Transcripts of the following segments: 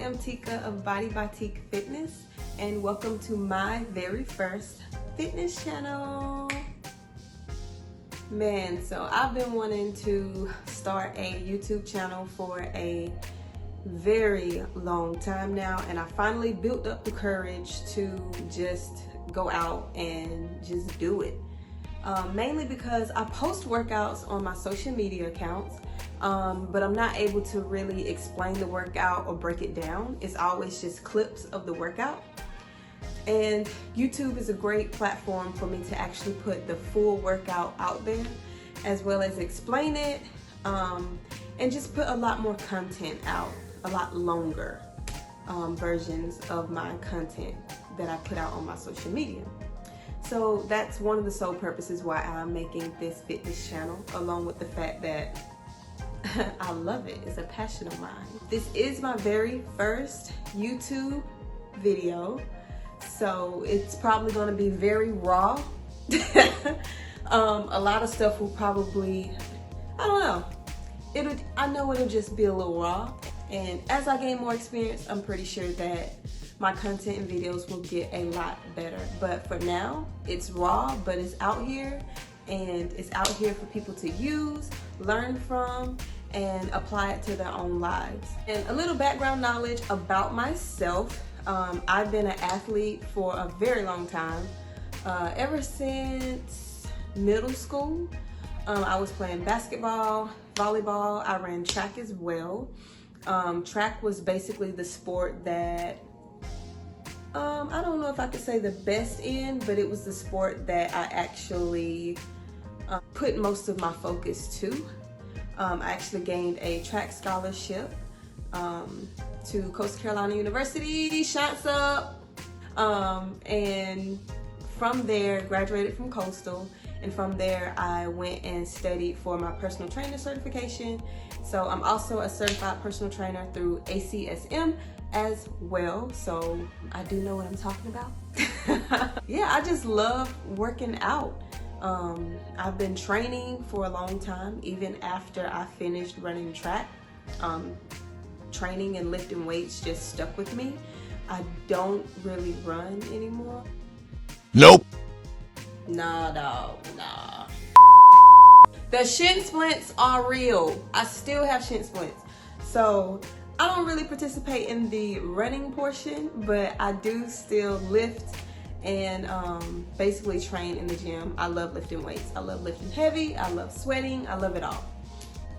am Tika of Body by Tika Fitness, and welcome to my very first fitness channel. Man, so I've been wanting to start a YouTube channel for a very long time now, and I finally built up the courage to just go out and just do it. Mainly because I post workouts on my social media accounts, but I'm not able to really explain the workout or break it down. It's always just clips of the workout. And YouTube is a great platform for me to actually put the full workout out there, as well as explain it, and just put a lot more content out, a lot longer versions of my content that I put out on my social media. So that's one of the sole purposes why I'm making this fitness channel, along with the fact that I love it. It's a passion of mine. This is my very first YouTube video, so it's probably going to be very raw. A lot of stuff will probably, I don't know. I know it'll just be a little raw. And as I gain more experience, I'm pretty sure that my content and videos will get a lot better. But for now, it's raw, but it's out here, and it's out here for people to use, learn from, and apply it to their own lives. And a little background knowledge about myself. I've been an athlete for a very long time, ever since middle school. I was playing basketball, volleyball. I ran track as well. Track was basically the sport that I don't know if I could say the best in, but it was the sport that I actually put most of my focus to. I actually gained a track scholarship to Coastal Carolina University, shots up, and from there graduated from Coastal, and from there I went and studied for my personal trainer certification. So I'm also a certified personal trainer through ACSM as well, so I do know what I'm talking about. Yeah, I just love working out. I've been training for a long time, even after I finished running track. Training and lifting weights just stuck with me. I don't really run anymore. Nope. Nah, dog, nah. The shin splints are real. I still have shin splints. So I don't really participate in the running portion, but I do still lift and basically train in the gym. I love lifting weights. I love lifting heavy. I love sweating. I love it all.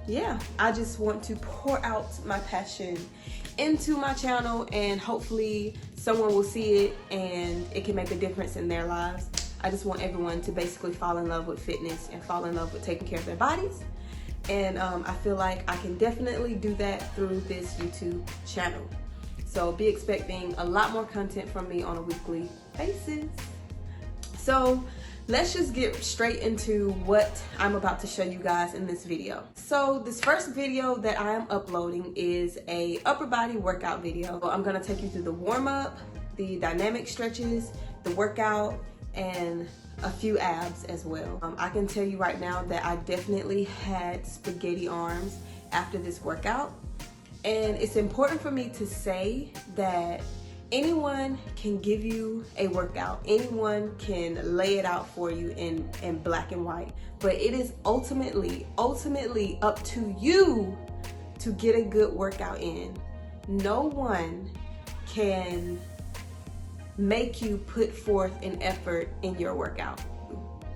Yeah, I just want to pour out my passion into my channel, and hopefully someone will see it and it can make a difference in their lives. I just want everyone to basically fall in love with fitness and fall in love with taking care of their bodies. And I feel like I can definitely do that through this YouTube channel. So be expecting a lot more content from me on a weekly basis. So let's just get straight into what I'm about to show you guys in this video. So this first video that I am uploading is a upper body workout video. I'm gonna take you through the warm up, the dynamic stretches, the workout, and a few abs as well. I can tell you right now that I definitely had spaghetti arms after this workout. And it's important for me to say that anyone can give you a workout. Anyone can lay it out for you in black and white. But it is ultimately up to you to get a good workout in. No one can make you put forth an effort in your workout.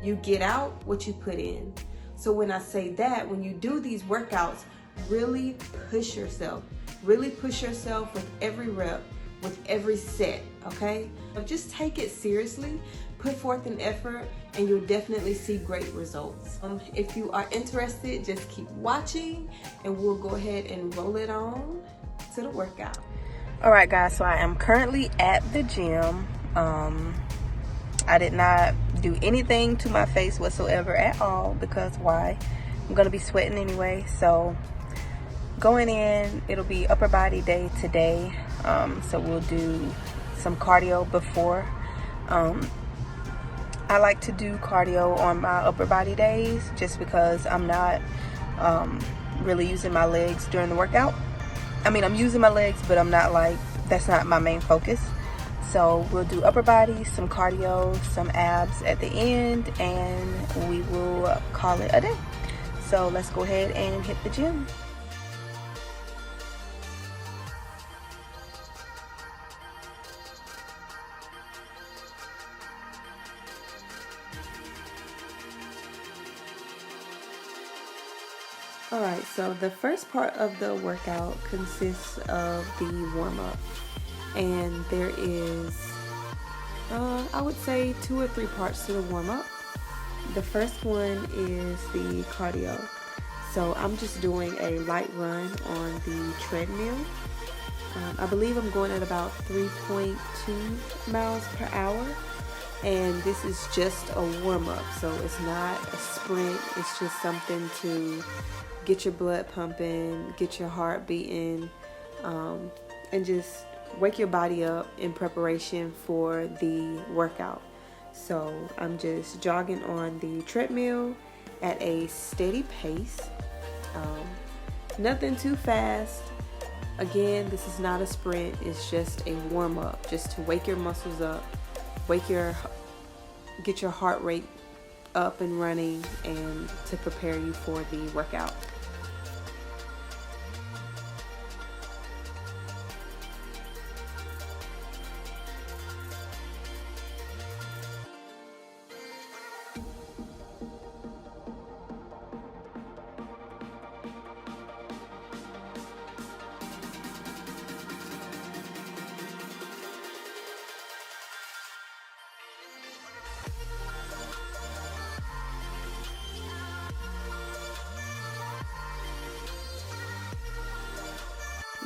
You get out what you put in. So when I say that, when you do these workouts, really push yourself. Really push yourself with every rep, with every set, okay? Just take it seriously, put forth an effort, and you'll definitely see great results. If you are interested, just keep watching, and we'll go ahead and roll it on to the workout. All right, guys, so I am currently at the gym. I did not do anything to my face whatsoever at all, because why? I'm gonna be sweating anyway. So going in, it'll be upper body day today. So we'll do some cardio before. I like to do cardio on my upper body days just because I'm not really using my legs during the workout. I'm using my legs, but I'm not like, that's not my main focus. So we'll do upper body, some cardio, some abs at the end, and we will call it a day. So let's go ahead and hit the gym. Alright, so the first part of the workout consists of the warm-up, and there is, I would say 2 or 3 parts to the warm-up. The first one is the cardio. So I'm just doing a light run on the treadmill. I believe I'm going at about 3.2 miles per hour. And this is just a warm-up, so it's not a sprint. It's just something to get your blood pumping, get your heart beating, and just wake your body up in preparation for the workout. So I'm just jogging on the treadmill at a steady pace. Nothing too fast. Again, this is not a sprint. It's just a warm-up, just to wake your muscles up, get your heart rate up and running, and to prepare you for the workout.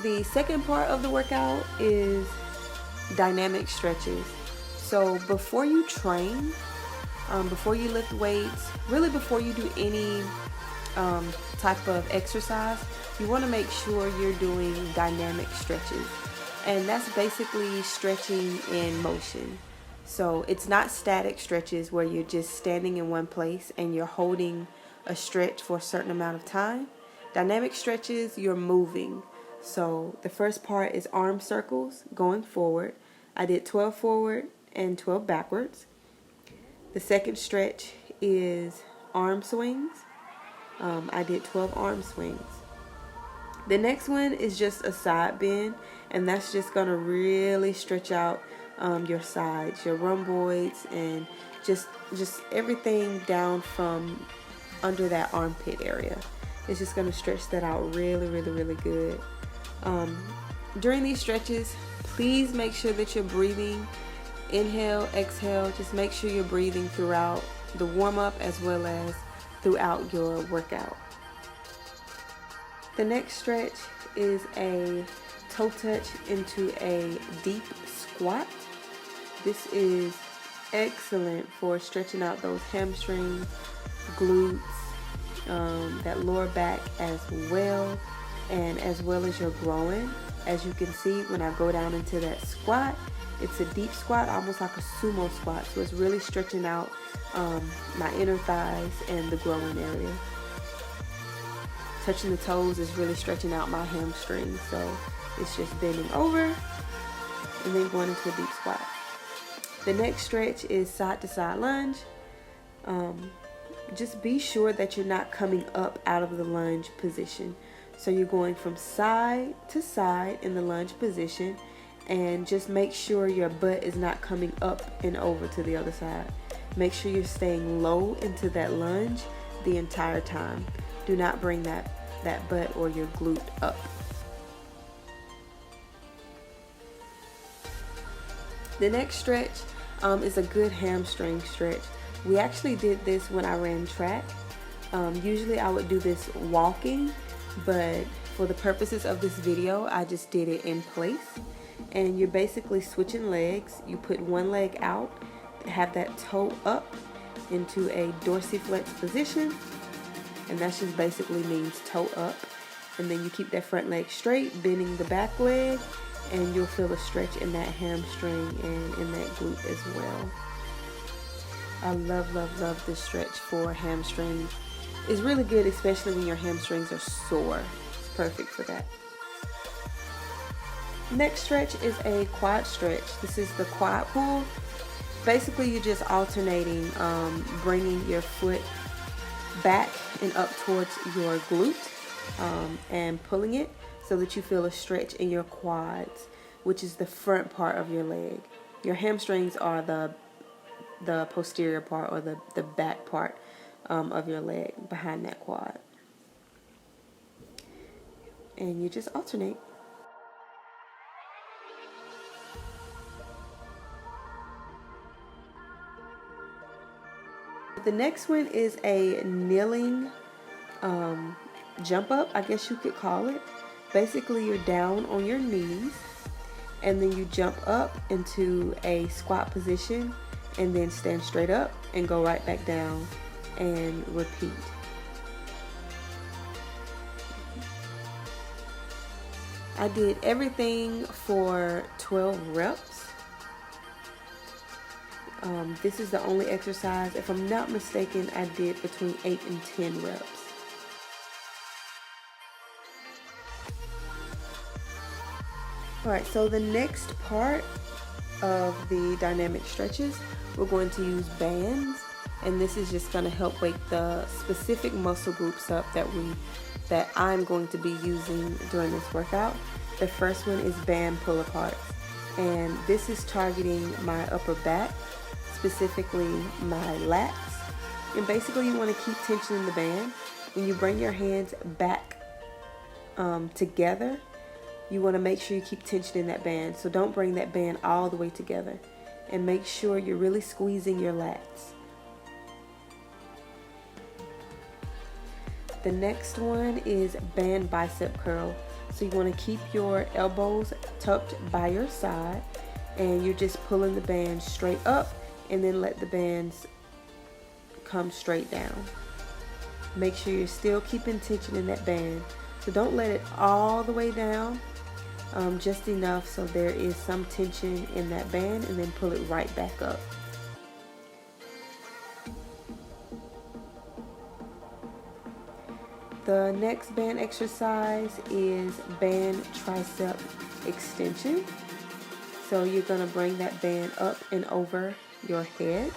The second part of the workout is dynamic stretches. So before you train, before you lift weights, really before you do any type of exercise, you want to make sure you're doing dynamic stretches. And that's basically stretching in motion. So it's not static stretches where you're just standing in one place and you're holding a stretch for a certain amount of time. Dynamic stretches, you're moving. So the first part is arm circles going forward. I did 12 forward and 12 backwards. The second stretch is arm swings. I did 12 arm swings. The next one is just a side bend, and that's just going to really stretch out your sides, your rhomboids, and just everything down from under that armpit area. It's just going to stretch that out really, really, really good. During these stretches, please make sure that you're breathing. Inhale, exhale. Just make sure you're breathing throughout the warm-up as well as throughout your workout. The next stretch is a toe touch into a deep squat. This is excellent for stretching out those hamstrings, glutes, that lower back as well, and as well as your groin. As you can see, when I go down into that squat, it's a deep squat, almost like a sumo squat. So it's really stretching out my inner thighs and the groin area. Touching the toes is really stretching out my hamstrings. So it's just bending over and then going into a deep squat. The next stretch is side to side lunge. Just be sure that you're not coming up out of the lunge position. So you're going from side to side in the lunge position, and just make sure your butt is not coming up and over to the other side. Make sure you're staying low into that lunge the entire time. Do not bring that butt or your glute up. The next stretch is a good hamstring stretch. We actually did this when I ran track. Usually I would do this walking, but for the purposes of this video, I just did it in place. And you're basically switching legs. You put one leg out, have that toe up into a dorsiflex position, and that just basically means toe up. And then you keep that front leg straight, bending the back leg, and you'll feel a stretch in that hamstring and in that glute as well. I love, love, love this stretch for hamstrings. It's really good, especially when your hamstrings are sore. It's perfect for that. Next stretch is a quad stretch. This is the quad pull. Basically, you're just alternating, bringing your foot back and up towards your glute, and pulling it so that you feel a stretch in your quads, which is the front part of your leg. Your hamstrings are the posterior part, or the back part of your leg behind that quad. And you just alternate. The next one is a kneeling jump up, I guess you could call it. Basically, you're down on your knees, and then you jump up into a squat position, and then stand straight up and go right back down and repeat. I did everything for 12 reps. This is the only exercise, if I'm not mistaken, I did between 8 and 10 reps. Alright, so the next part of the dynamic stretches, we're going to use bands, and this is just going to help wake the specific muscle groups up that I'm going to be using during this workout. The first one is band pull aparts, and this is targeting my upper back, specifically my lats. And basically you want to keep tension in the band. When you bring your hands back together, you want to make sure you keep tension in that band. So don't bring that band all the way together, and make sure you're really squeezing your lats. The next one is band bicep curl. So you want to keep your elbows tucked by your side, and you're just pulling the band straight up, and then let the bands come straight down. Make sure you're still keeping tension in that band. So don't let it all the way down, just enough so there is some tension in that band, and then pull it right back up. The next band exercise is band tricep extension. So you're going to bring that band up and over your head,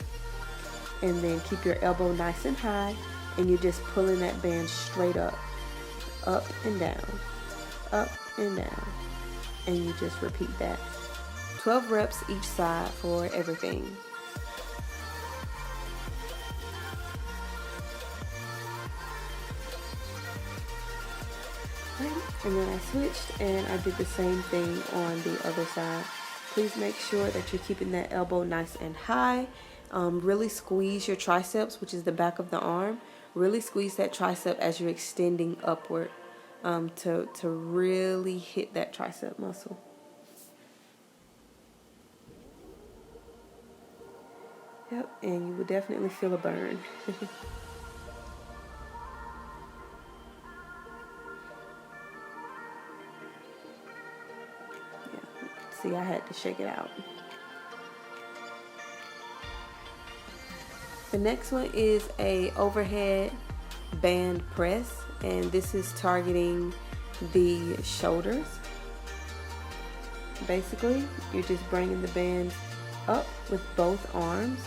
and then keep your elbow nice and high, and you're just pulling that band straight up and down, up and down, and you just repeat that. 12 reps each side for everything. And then I switched and I did the same thing on the other side. Please make sure that you're keeping that elbow nice and high. Really squeeze your triceps, which is the back of the arm. Really squeeze that tricep as you're extending upward, to really hit that tricep muscle. Yep, and you will definitely feel a burn. See, I had to shake it out. The next one is a overhead band press, and this is targeting the shoulders. Basically, you're just bringing the band up with both arms,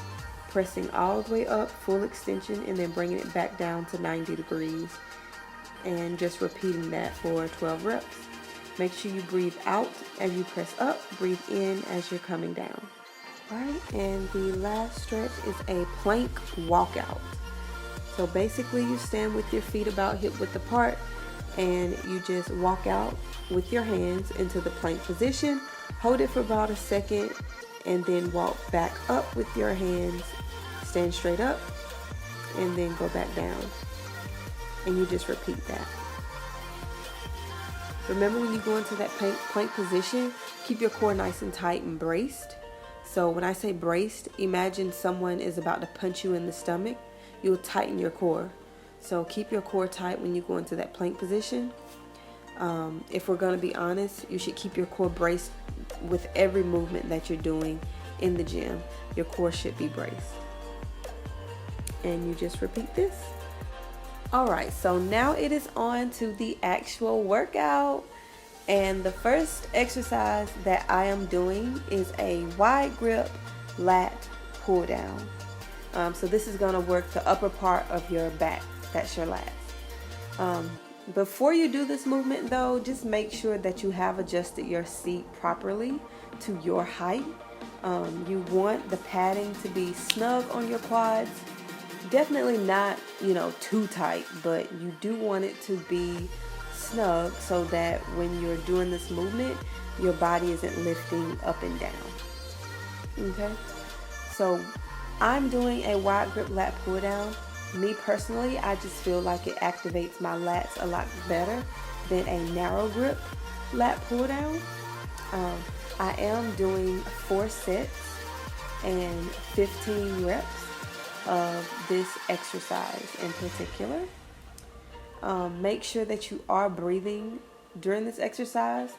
pressing all the way up, full extension, and then bringing it back down to 90 degrees, and just repeating that for 12 reps. Make sure you breathe out as you press up, breathe in as you're coming down. Alright, and the last stretch is a plank walkout. So basically you stand with your feet about hip width apart, and you just walk out with your hands into the plank position. Hold it for about a second, and then walk back up with your hands, stand straight up, and then go back down. And you just repeat that. Remember, when you go into that plank position, keep your core nice and tight and braced. So when I say braced, imagine someone is about to punch you in the stomach. You'll tighten your core. So keep your core tight when you go into that plank position. If we're going to be honest, you should keep your core braced with every movement that you're doing in the gym. Your core should be braced. And you just repeat this. Alright, so now it is on to the actual workout. And the first exercise that I am doing is a wide grip lat pull down. So this is gonna work the upper part of your back, that's your lats. Before you do this movement though, just make sure that you have adjusted your seat properly to your height. You want the padding to be snug on your quads. Definitely not, too tight, but you do want it to be snug so that when you're doing this movement, your body isn't lifting up and down. Okay? So I'm doing a wide grip lat pull down. Me personally, I just feel like it activates my lats a lot better than a narrow grip lat pull down. I am doing 4 sets and 15 reps of this exercise in particular. Make sure that you are breathing during this exercise.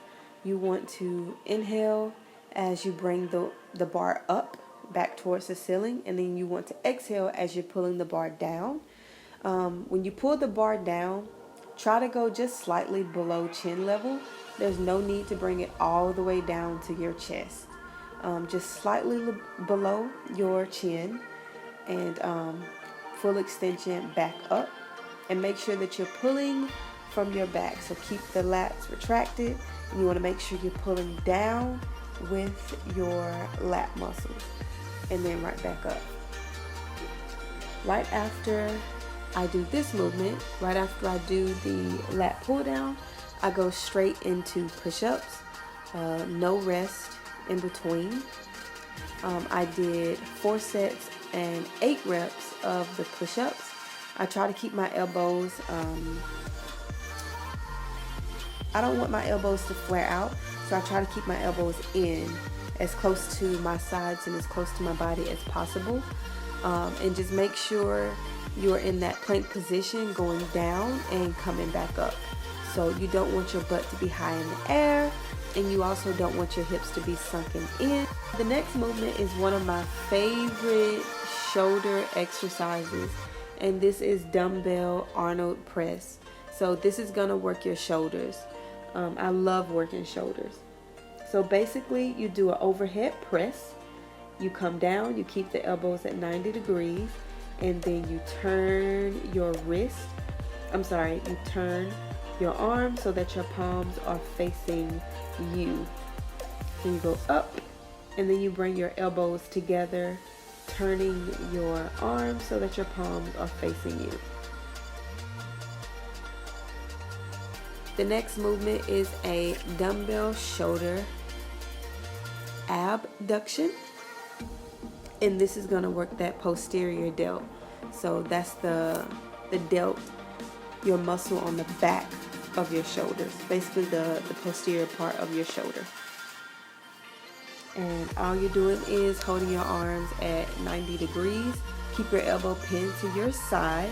You want to inhale as you bring the bar up back towards the ceiling, and then you want to exhale as you're pulling the bar down. When you pull the bar down, try to go just slightly below chin level. There's no need to bring it all the way down to your chest. Just slightly below your chin, and full extension back up. And make sure that you're pulling from your back. So keep the lats retracted, and you want to make sure you're pulling down with your lat muscles, and then right back up. Right after I do this movement, right after I do the lat pull down, I go straight into push-ups, no rest in between. I did 4 sets and 8 reps of the push-ups. I try to keep my elbows, I don't want my elbows to flare out, so I try to keep my elbows in as close to my sides and as close to my body as possible. And just make sure you're in that plank position going down and coming back up. So you don't want your butt to be high in the air, and you also don't want your hips to be sunken in. The next movement is one of my favorite shoulder exercises, and this is dumbbell Arnold press. So this is gonna work your shoulders. I love working shoulders. So basically you do an overhead press, you come down, you keep the elbows at 90 degrees, and then you turn your you turn your arm so that your palms are facing you. Then you go up, and then you bring your elbows together, turning your arms so that your palms are facing you. The next movement is a dumbbell shoulder abduction, and this is going to work that posterior delt. So that's the delt, your muscle on the back of your shoulders, basically the posterior part of your shoulder. And all you're doing is holding your arms at 90 degrees. Keep your elbow pinned to your side,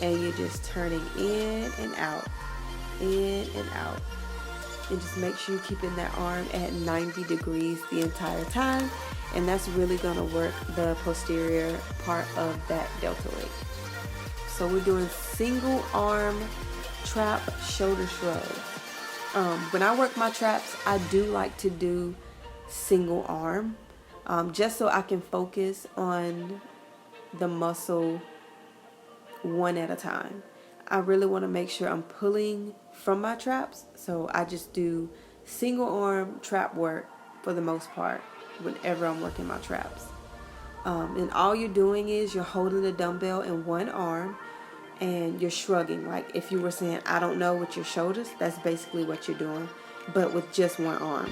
and you're just turning in and out, in and out. And just make sure you're keeping that arm at 90 degrees the entire time, and that's really going to work the posterior part of that delta leg. So we're doing single arm trap shoulder shrugs. When I work my traps, I do like to do single arm, just so I can focus on the muscle one at a time. I really want to make sure I'm pulling from my traps, so I just do single arm trap work for the most part whenever I'm working my traps. And all you're doing is you're holding the dumbbell in one arm and you're shrugging. Like if you were saying I don't know with your shoulders, that's basically what you're doing, but with just one arm.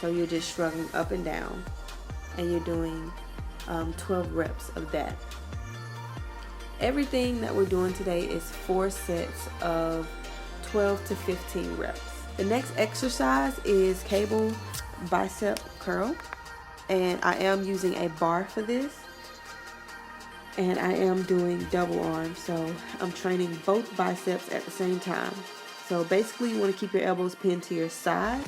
So you're just shrugging up and down, and you're doing 12 reps of that. Everything that we're doing today is 4 sets of 12 to 15 reps. The next exercise is cable bicep curl, and I am using a bar for this, and I am doing double arm, so I'm training both biceps at the same time. So basically you want to keep your elbows pinned to your side.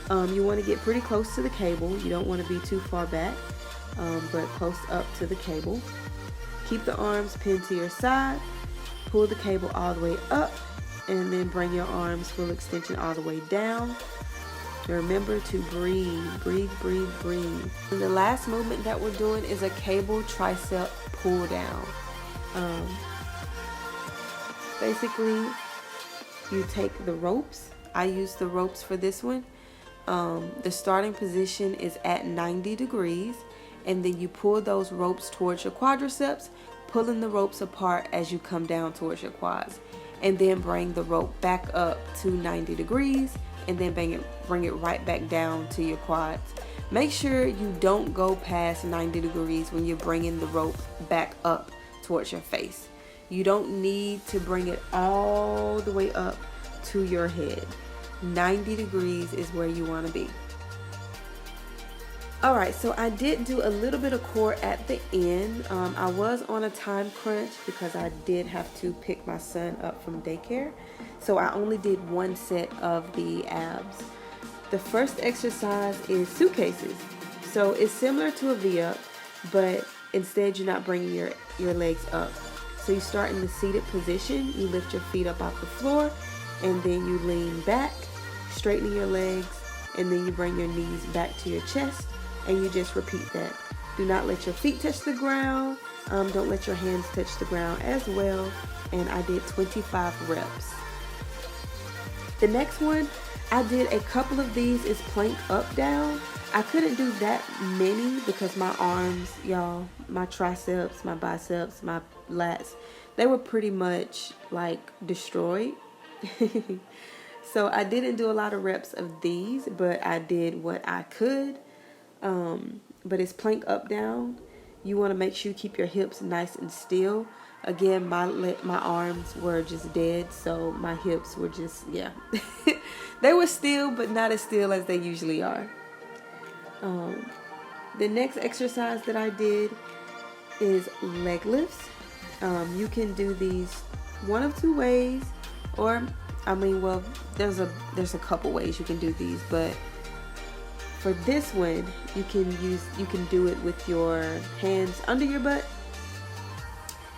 You want to get pretty close to the cable. You don't want to be too far back, but close up to the cable. Keep the arms pinned to your side. Pull the cable all the way up, and then bring your arms full extension all the way down Remember to breathe, breathe, breathe, breathe. And the last movement that we're doing is a cable tricep pull down. Basically, you take the ropes. I use the ropes for this one. The starting position is at 90 degrees, and then you pull those ropes towards your quadriceps, pulling the ropes apart as you come down towards your quads, and then bring the rope back up to 90 degrees, and then bring it right back down to your quads. Make sure you don't go past 90 degrees when you're bringing the rope back up towards your face. You don't need to bring it all the way up to your head. 90 degrees is where you want to be. Alright, so I did do a little bit of core at the end. I was on a time crunch because I did have to pick my son up from daycare. So I only did one set of the abs. The first exercise is suitcases. So it's similar to a V-up, but instead you're not bringing your legs up. So you start in the seated position, you lift your feet up off the floor, and then you lean back, straighten your legs, and then you bring your knees back to your chest, and you just repeat that. Do not let your feet touch the ground. Don't let your hands touch the ground as well. And I did 25 reps. The next one, I did a couple of these, is plank up down. I couldn't do that many because my arms, y'all, my triceps, my biceps, my lats, they were pretty much like destroyed. So I didn't do a lot of reps of these, but I did what I could. But it's plank up down. You want to make sure you keep your hips nice and still. Again, my arms were just dead, so my hips were just, yeah. They were still, but not as still as they usually are. The next exercise that I did is leg lifts. You can do these one of two ways, or well, there's a couple ways you can do these, but for this one, you can do it with your hands under your butt,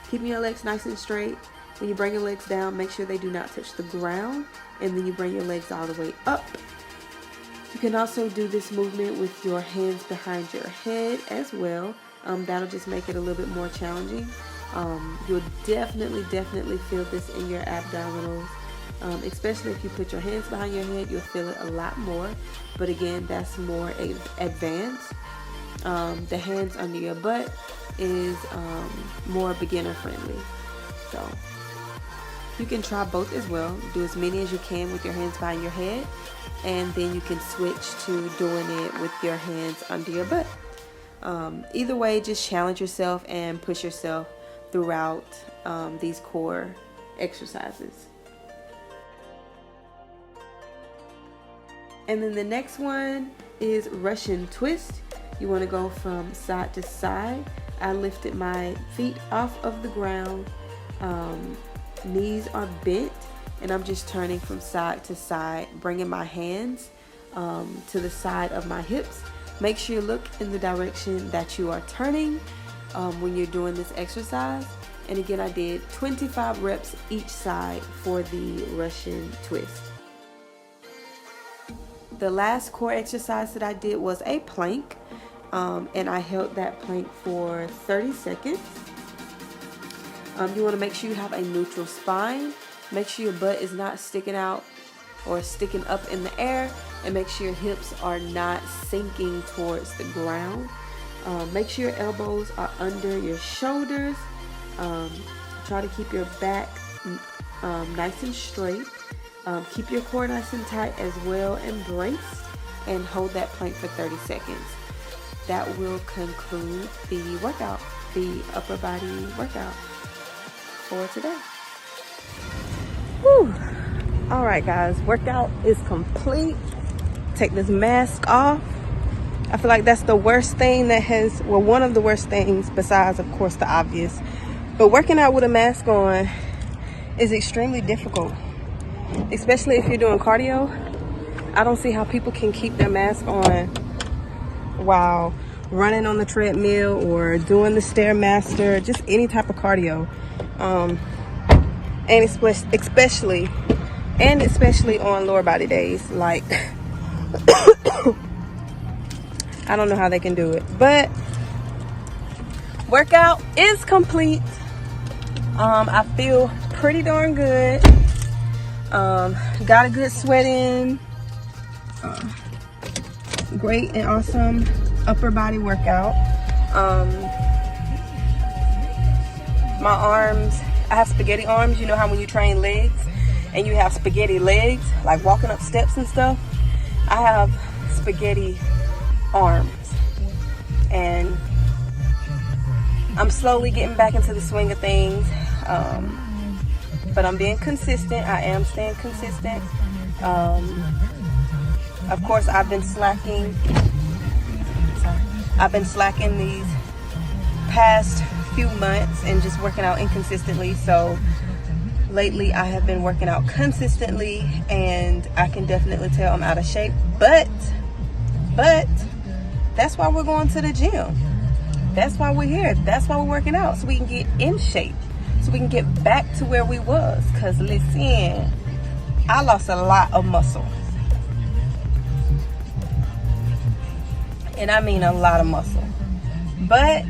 keeping your legs nice and straight. When you bring your legs down, make sure they do not touch the ground, and then you bring your legs all the way up. You can also do this movement with your hands behind your head as well. That'll just make it a little bit more challenging. You'll definitely feel this in your abdominals. Especially if you put your hands behind your head, you'll feel it a lot more. But again, that's more advanced. The hands under your butt is more beginner friendly. So you can try both as well. Do as many as you can with your hands behind your head, and then you can switch to doing it with your hands under your butt. Either way, just challenge yourself and push yourself throughout these core exercises. And then the next one is Russian twist. You want to go from side to side. I lifted my feet off of the ground. Knees are bent, and I'm just turning from side to side, bringing my hands to the side of my hips. Make sure you look in the direction that you are turning when you're doing this exercise. And again, I did 25 reps each side for the Russian twist. The last core exercise that I did was a plank, and I held that plank for 30 seconds. You want to make sure you have a neutral spine. Make sure your butt is not sticking out or sticking up in the air, and make sure your hips are not sinking towards the ground. Make sure your elbows are under your shoulders. Try to keep your back nice and straight. Keep your core nice and tight as well, and brace, and hold that plank for 30 seconds. That will conclude the workout, the upper body workout for today. Whew. All right, guys, workout is complete. Take this mask off. I feel like that's the worst thing one of the worst things, besides, of course, the obvious. But working out with a mask on is extremely difficult, especially if you're doing cardio. I don't see how people can keep their mask on while running on the treadmill or doing the Stairmaster, just any type of cardio. And especially on lower body days like I don't know how they can do it, but workout is complete. I feel pretty darn good. Got a good sweat in. Great and awesome upper body workout. My arms, I have spaghetti arms. You know how when you train legs and you have spaghetti legs, like walking up steps and stuff? I have spaghetti arms. And I'm slowly getting back into the swing of things. But I'm being consistent. I am staying consistent. Of course, I've been slacking. I've been slacking these past few months and just working out inconsistently. So lately I have been working out consistently, and I can definitely tell I'm out of shape. But that's why we're going to the gym. That's why we're here. That's why we're working out, so we can get in shape, so we can get back to where we was. Cause listen, I lost a lot of muscle. And I mean a lot of muscle. But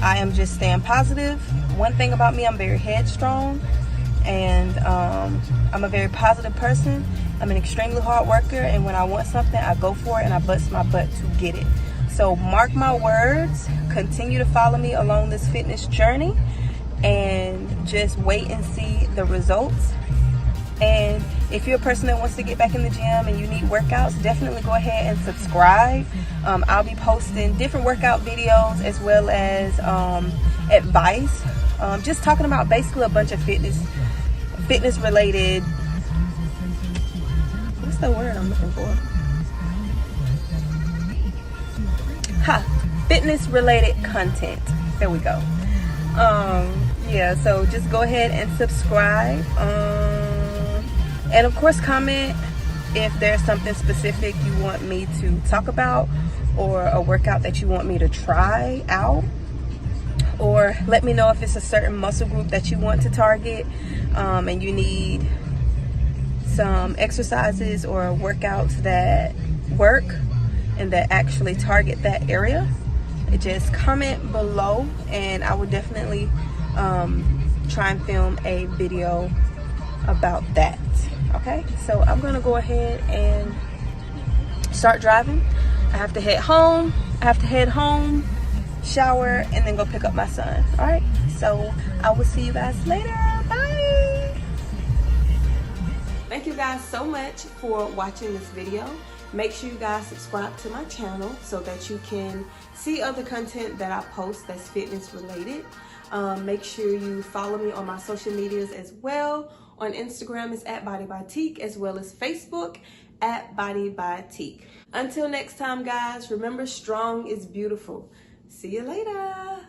I am just staying positive. One thing about me, I'm very headstrong, and I'm a very positive person. I'm an extremely hard worker, and when I want something, I go for it and I bust my butt to get it. So mark my words, continue to follow me along this fitness journey, and just wait and see the results. And if you're a person that wants to get back in the gym and you need workouts, definitely go ahead and subscribe. I'll be posting different workout videos as well as advice. Just talking about basically a bunch of fitness related, what's the word I'm looking for? Fitness related content. There we go. Yeah, so just go ahead and subscribe. And of course, comment if there's something specific you want me to talk about, or a workout that you want me to try out, or let me know if it's a certain muscle group that you want to target, and you need some exercises or workouts that work and that actually target that area. Just comment below, and I will definitely try and film a video about that. Okay, so I'm gonna go ahead and start driving. I have to head home, shower, and then go pick up my son. All right, so I will see you guys later. Bye. Thank you guys so much for watching this video. Make sure you guys subscribe to my channel so that you can see other content that I post that's fitness related. Make sure you follow me on my social medias as well. On Instagram, it's @BodyByTeek, as well as Facebook @BodyByTeek. Until next time, guys, remember, strong is beautiful. See you later.